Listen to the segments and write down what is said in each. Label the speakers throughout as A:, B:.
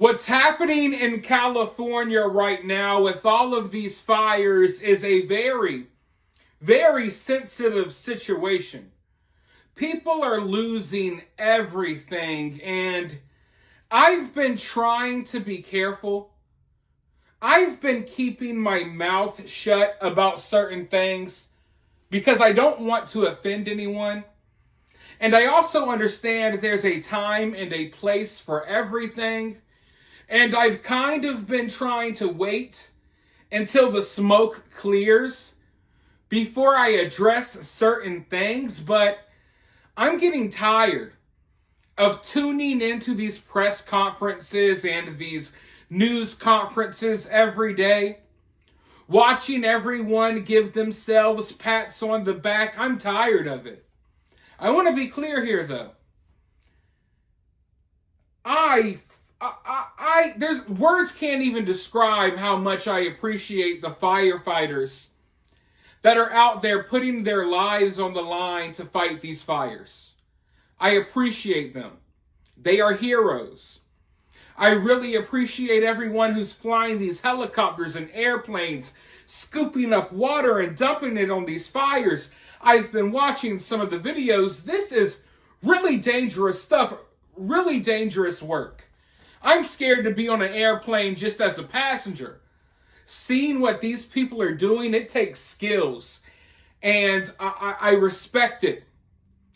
A: What's happening in California right now with all of these fires is a very, very sensitive situation. People are losing everything, and I've been trying to be careful. I've been keeping my mouth shut about certain things because I don't want to offend anyone. And I also understand there's a time and a place for everything. And I've kind of been trying to wait until the smoke clears before I address certain things, but I'm getting tired of tuning into these press conferences and these news conferences every day, watching everyone give themselves pats on the back. I'm tired of it. I want to be clear here, though. There's words can't even describe how much I appreciate the firefighters that are out there putting their lives on the line to fight these fires. I appreciate them. They are heroes. I really appreciate everyone who's flying these helicopters and airplanes, scooping up water and dumping it on these fires. I've been watching some of the videos. This is really dangerous stuff, really dangerous work. I'm scared to be on an airplane just as a passenger. Seeing what these people are doing, it takes skills. And I respect it.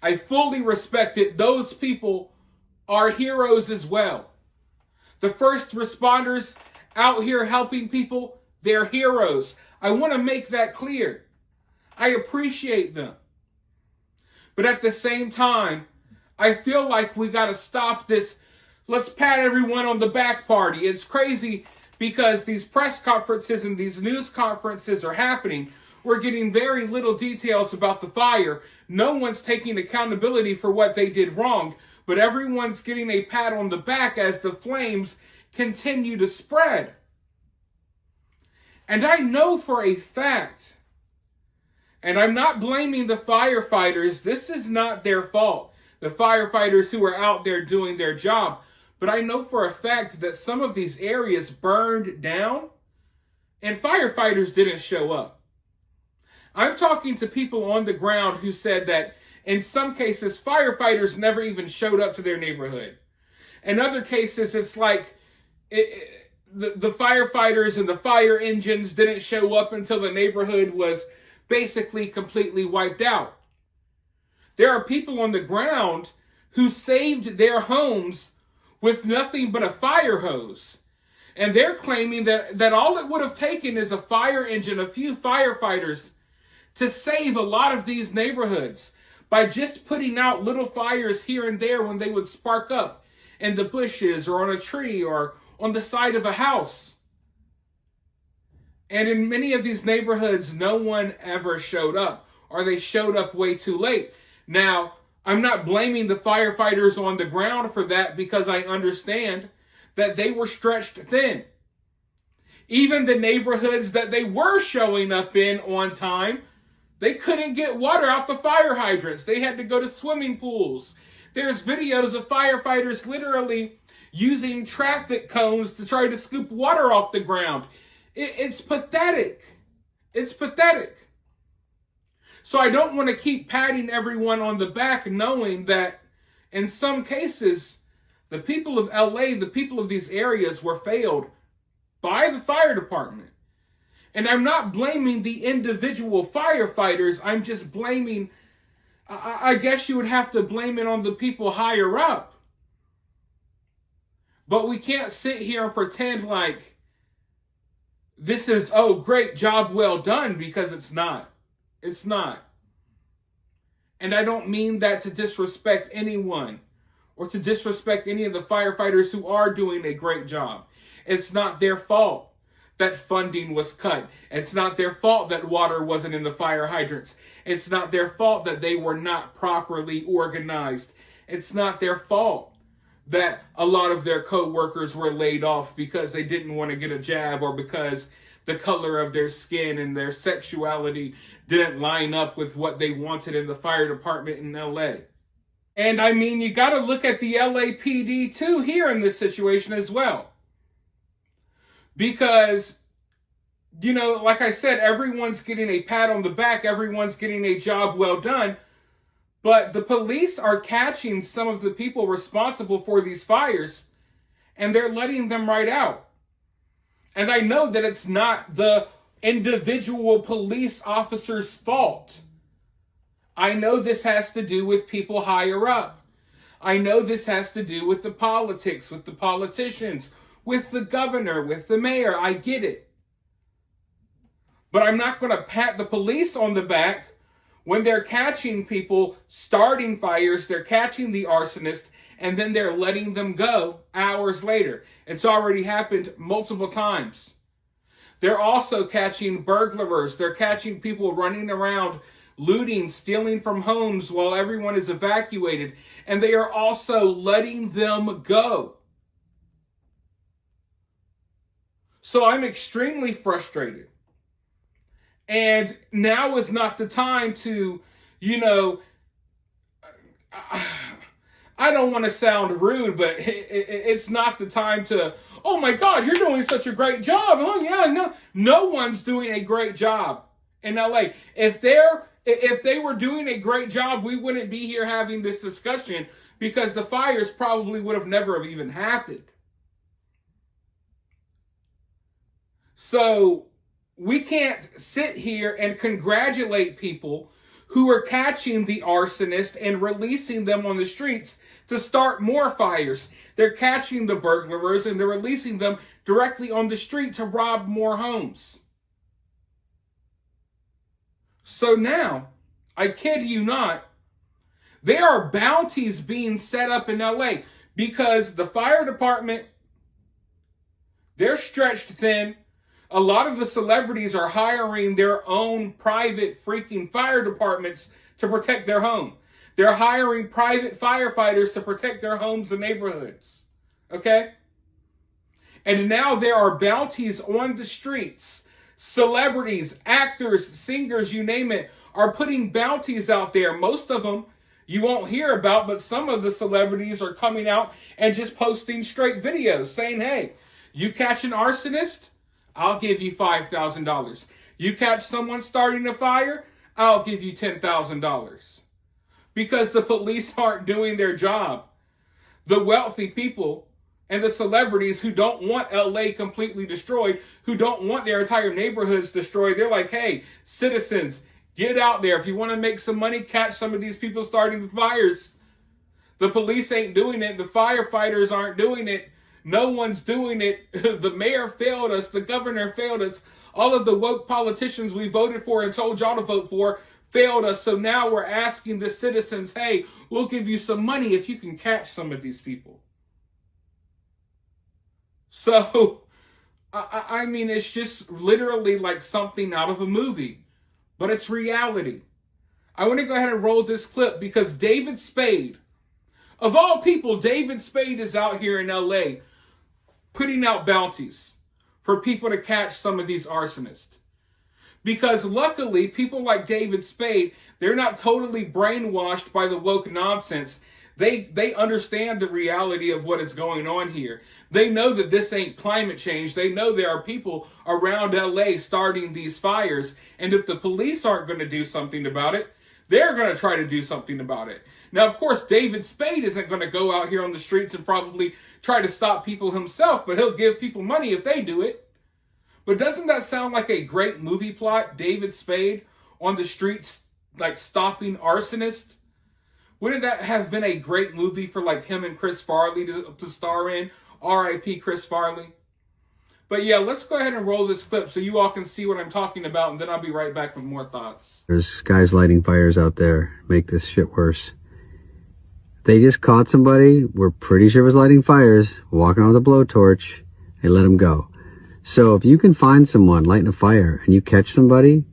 A: I fully respect it. Those people are heroes as well. The first responders out here helping people, they're heroes. I want to make that clear. I appreciate them. But at the same time, I feel like we got to stop this let's pat everyone on the back party. It's crazy because these press conferences and these news conferences are happening. We're getting very little details about the fire. No one's taking accountability for what they did wrong, but everyone's getting a pat on the back as the flames continue to spread. And I know for a fact, and I'm not blaming the firefighters, this is not their fault, the firefighters who are out there doing their job. But I know for a fact that some of these areas burned down and firefighters didn't show up. I'm talking to people on the ground who said that in some cases, firefighters never even showed up to their neighborhood. In other cases, it's like the firefighters and the fire engines didn't show up until the neighborhood was basically completely wiped out. There are people on the ground who saved their homes with nothing but a fire hose. And they're claiming that all it would have taken is a fire engine, a few firefighters, to save a lot of these neighborhoods by just putting out little fires here and there when they would spark up in the bushes or on a tree or on the side of a house. And in many of these neighborhoods, no one ever showed up, or they showed up way too late. Now, I'm not blaming the firefighters on the ground for that because I understand that they were stretched thin. Even the neighborhoods that they were showing up in on time, they couldn't get water out the fire hydrants. They had to go to swimming pools. There's videos of firefighters literally using traffic cones to try to scoop water off the ground. It's pathetic. It's pathetic. So I don't want to keep patting everyone on the back knowing that in some cases, the people of LA, the people of these areas were failed by the fire department. And I'm not blaming the individual firefighters. I'm just blaming, I guess you would have to blame it on the people higher up. But we can't sit here and pretend like this is, oh, great job well done, because it's not. It's not. And I don't mean that to disrespect anyone or to disrespect any of the firefighters who are doing a great job. It's not their fault that funding was cut. It's not their fault that water wasn't in the fire hydrants. It's not their fault that they were not properly organized. It's not their fault that a lot of their co-workers were laid off because they didn't want to get a jab or because the color of their skin and their sexuality didn't line up with what they wanted in the fire department in LA. And I mean, you got to look at the LAPD too here in this situation as well. Because, you know, like I said, everyone's getting a pat on the back. Everyone's getting a job well done. But the police are catching some of the people responsible for these fires, and they're letting them right out. And I know that it's not the individual police officer's fault. I know this has to do with people higher up. I know this has to do with the politics, with the politicians, with the governor, with the mayor. I get it. But I'm not going to pat the police on the back when they're catching people starting fires, they're catching the arsonist, and then they're letting them go hours later. It's already happened multiple times. They're also catching burglars. They're catching people running around, looting, stealing from homes while everyone is evacuated. And they are also letting them go. So I'm extremely frustrated. And now is not the time to, you know, I don't want to sound rude, but it's not the time to, oh my God, you're doing such a great job. Oh yeah, no one's doing a great job in LA. If they were doing a great job, we wouldn't be here having this discussion, because the fires probably would have never have even happened. So we can't sit here and congratulate people who are catching the arsonist and releasing them on the streets to start more fires. They're catching the burglars and they're releasing them directly on the street to rob more homes. So now, I kid you not, there are bounties being set up in LA because the fire department, they're stretched thin. A lot of the celebrities are hiring their own private freaking fire departments to protect their home. They're hiring private firefighters to protect their homes and neighborhoods. Okay? And now there are bounties on the streets. Celebrities, actors, singers, you name it, are putting bounties out there. Most of them you won't hear about, but some of the celebrities are coming out and just posting straight videos saying, hey, you catch an arsonist? I'll give you $5,000. You catch someone starting a fire? I'll give you $10,000. Because the police aren't doing their job. The wealthy people and the celebrities who don't want LA completely destroyed, who don't want their entire neighborhoods destroyed, they're like, hey, citizens, get out there. If you want to make some money, catch some of these people starting the fires. The police ain't doing it. The firefighters aren't doing it. No one's doing it. The mayor failed us. The governor failed us. All of the woke politicians we voted for and told y'all to vote for failed us. So now we're asking the citizens, hey, we'll give you some money if you can catch some of these people. So, I mean, it's just literally like something out of a movie. But it's reality. I want to go ahead and roll this clip because David Spade, of all people, David Spade is out here in LA putting out bounties for people to catch some of these arsonists. Because luckily, people like David Spade, they're not totally brainwashed by the woke nonsense. They understand the reality of what is going on here. They know that this ain't climate change. They know there are people around LA starting these fires. And if the police aren't going to do something about it, they're going to try to do something about it. Now, of course, David Spade isn't going to go out here on the streets and probably try to stop people himself, but he'll give people money if they do it. But doesn't that sound like a great movie plot? David Spade on the streets, like stopping arsonists? Wouldn't that have been a great movie for like him and Chris Farley to star in? R.I.P. Chris Farley. But yeah, let's go ahead and roll this clip so you all can see what I'm talking about, and then I'll be right back with more thoughts.
B: There's guys lighting fires out there, make this shit worse. They just caught somebody, we're pretty sure was lighting fires, walking on with a blowtorch, they let him go. So if you can find someone lighting a fire and you catch somebody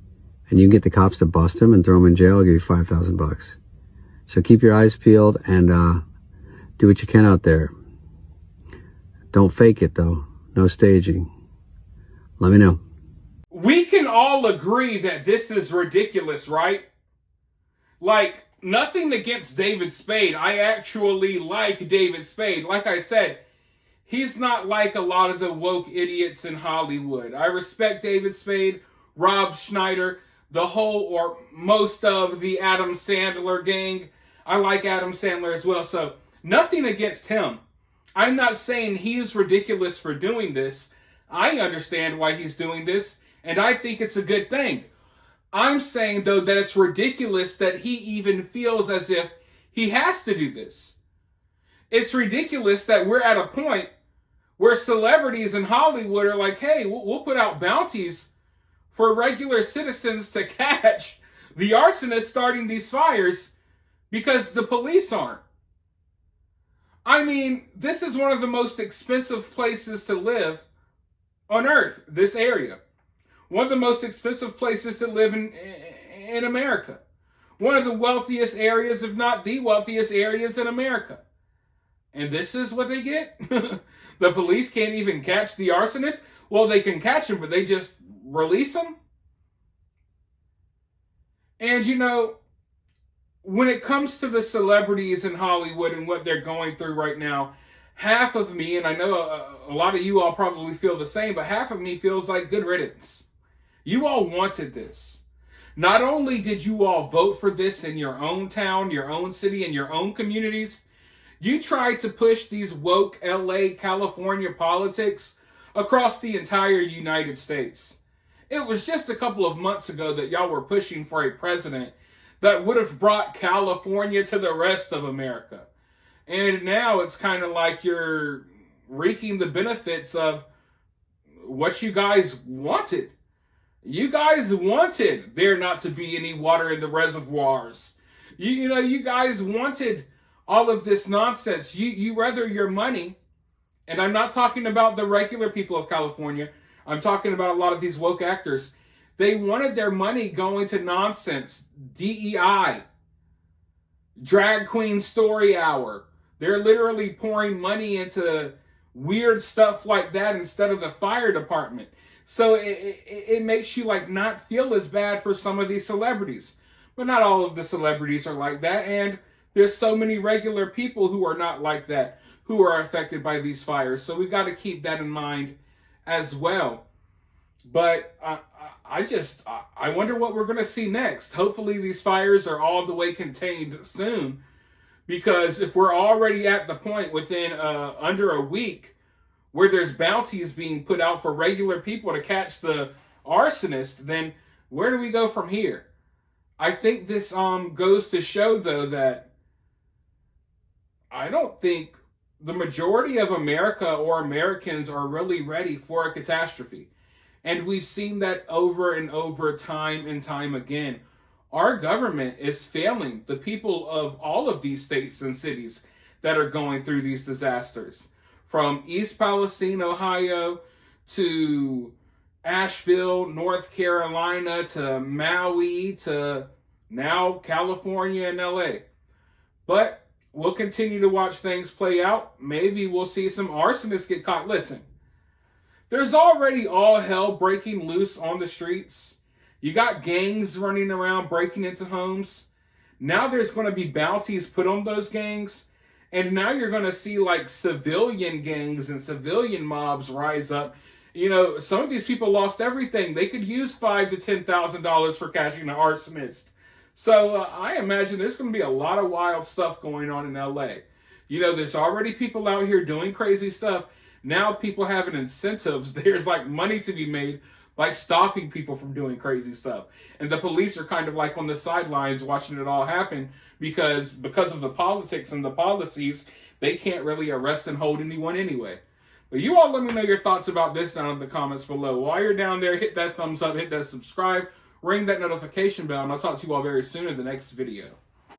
B: and you can get the cops to bust him and throw him in jail, I'll give you $5,000. So keep your eyes peeled and do what you can out there. Don't fake it though. No staging. Let me know.
A: We can all agree that this is ridiculous, right? Like, nothing against David Spade. I actually like David Spade. Like I said, he's not like a lot of the woke idiots in Hollywood. I respect David Spade, Rob Schneider, the whole or most of the Adam Sandler gang. I like Adam Sandler as well, so nothing against him. I'm not saying he's ridiculous for doing this. I understand why he's doing this, and I think it's a good thing. I'm saying, though, that it's ridiculous that he even feels as if he has to do this. It's ridiculous that we're at a point where celebrities in Hollywood are like, hey, we'll put out bounties for regular citizens to catch the arsonists starting these fires because the police aren't. I mean, this is one of the most expensive places to live on Earth, this area. One of the most expensive places to live in America. One of the wealthiest areas, if not the wealthiest areas in America. And this is what they get? The police can't even catch the arsonist? Well, they can catch him, but they just release him? And you know, when it comes to the celebrities in Hollywood and what they're going through right now, half of me, and I know a lot of you all probably feel the same, but half of me feels like good riddance. You all wanted this. Not only did you all vote for this in your own town, your own city, and your own communities, you tried to push these woke LA, California politics across the entire United States. It was just a couple of months ago that y'all were pushing for a president that would have brought California to the rest of America. And now it's kind of like you're reaping the benefits of what you guys wanted. You guys wanted there not to be any water in the reservoirs. You guys wanted all of this nonsense. You rather your money, and I'm not talking about the regular people of California. I'm talking about a lot of these woke actors. They wanted their money going to nonsense, DEI, drag queen story hour. They're literally pouring money into weird stuff like that instead of the fire department. So it makes you like not feel as bad for some of these celebrities. But not all of the celebrities are like that. And there's so many regular people who are not like that, who are affected by these fires. So we got to keep that in mind as well. But I wonder what we're going to see next. Hopefully these fires are all the way contained soon. Because if we're already at the point within under a week where there's bounties being put out for regular people to catch the arsonist, then where do we go from here? I think this goes to show, though, that I don't think the majority of America or Americans are really ready for a catastrophe. And we've seen that over and over, time and time again. Our government is failing the people of all of these states and cities that are going through these disasters. From East Palestine, Ohio, to Asheville, North Carolina, to Maui, to now California and LA. But we'll continue to watch things play out. Maybe we'll see some arsonists get caught. Listen, there's already all hell breaking loose on the streets. You got gangs running around breaking into homes. Now there's going to be bounties put on those gangs. And now you're going to see like civilian gangs and civilian mobs rise up. You know, some of these people lost everything. They could use $5,000 to $10,000 for catching an arsonist. So I imagine there's going to be a lot of wild stuff going on in LA. You know, there's already people out here doing crazy stuff. Now people having incentives. There's like money to be made by stopping people from doing crazy stuff. And the police are kind of like on the sidelines watching it all happen because of the politics and the policies, they can't really arrest and hold anyone anyway. But you all let me know your thoughts about this down in the comments below. While you're down there, hit that thumbs up, hit that subscribe, ring that notification bell, and I'll talk to you all very soon in the next video.